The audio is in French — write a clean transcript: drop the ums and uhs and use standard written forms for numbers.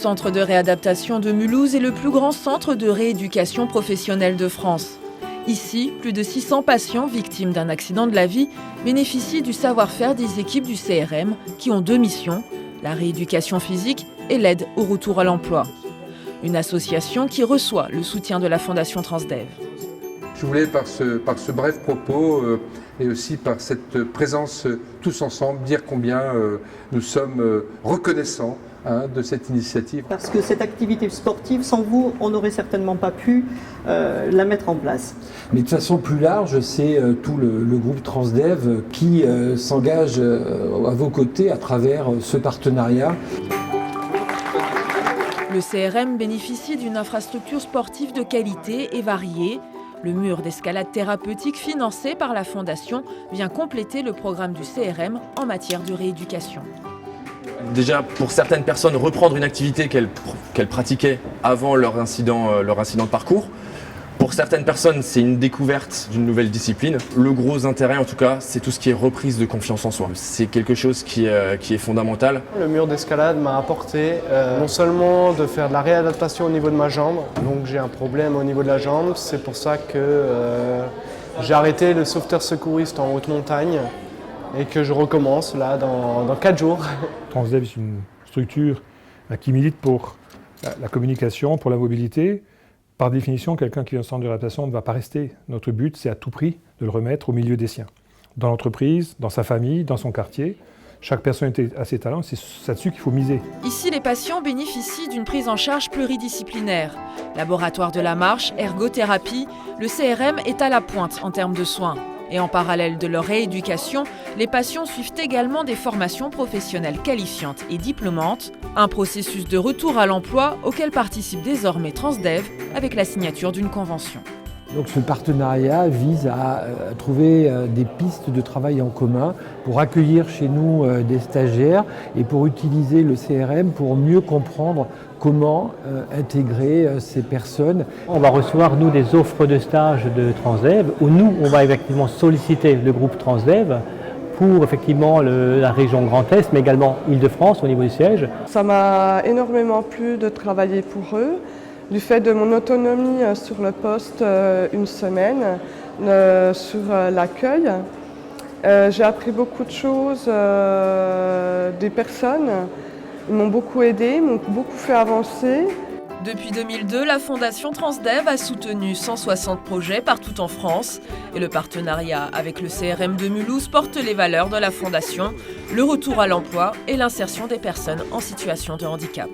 centre de réadaptation de Mulhouse est le plus grand centre de rééducation professionnelle de France. Ici, plus de 600 patients victimes d'un accident de la vie bénéficient du savoir-faire des équipes du CRM qui ont 2 missions, la rééducation physique et l'aide au retour à l'emploi. Une association qui reçoit le soutien de la Fondation Transdev. Je voulais, par ce bref propos et aussi par cette présence tous ensemble, dire combien nous sommes reconnaissants de cette initiative. Parce que cette activité sportive, sans vous, on n'aurait certainement pas pu la mettre en place. Mais de façon plus large, c'est tout le groupe Transdev qui s'engage à vos côtés à travers ce partenariat. Le CRM bénéficie d'une infrastructure sportive de qualité et variée. Le mur d'escalade thérapeutique financé par la Fondation vient compléter le programme du CRM en matière de rééducation. Déjà, pour certaines personnes, reprendre une activité qu'elles pratiquaient avant leur incident de parcours. Pour certaines personnes, c'est une découverte d'une nouvelle discipline. Le gros intérêt, en tout cas, c'est tout ce qui est reprise de confiance en soi. C'est quelque chose qui est fondamental. Le mur d'escalade m'a apporté non seulement de faire de la réadaptation au niveau de ma jambe, donc j'ai un problème au niveau de la jambe, c'est pour ça que j'ai arrêté le sauveteur secouriste en haute montagne et que je recommence là dans 4 jours. Transdev, c'est une structure qui milite pour la communication, pour la mobilité. Par définition, quelqu'un qui vient au centre de réadaptation ne va pas rester. Notre but, c'est à tout prix de le remettre au milieu des siens. Dans l'entreprise, dans sa famille, dans son quartier. Chaque personne a ses talents, c'est là-dessus qu'il faut miser. Ici, les patients bénéficient d'une prise en charge pluridisciplinaire. Laboratoire de la marche, ergothérapie, le CRM est à la pointe en termes de soins. Et en parallèle de leur rééducation, les patients suivent également des formations professionnelles qualifiantes et diplômantes, un processus de retour à l'emploi auquel participe désormais Transdev avec la signature d'une convention. Donc ce partenariat vise à trouver des pistes de travail en commun pour accueillir chez nous des stagiaires et pour utiliser le CRM pour mieux comprendre comment intégrer ces personnes. On va recevoir, nous, des offres de stage de Transdev où nous, on va effectivement solliciter le groupe Transdev pour effectivement la région Grand Est, mais également Île-de-France au niveau du siège. Ça m'a énormément plu de travailler pour eux. Du fait de mon autonomie sur le poste une semaine, sur l'accueil, j'ai appris beaucoup de choses des personnes. Ils m'ont beaucoup aidé, m'ont beaucoup fait avancer. Depuis 2002, la Fondation Transdev a soutenu 160 projets partout en France. Et le partenariat avec le CRM de Mulhouse porte les valeurs de la Fondation, le retour à l'emploi et l'insertion des personnes en situation de handicap.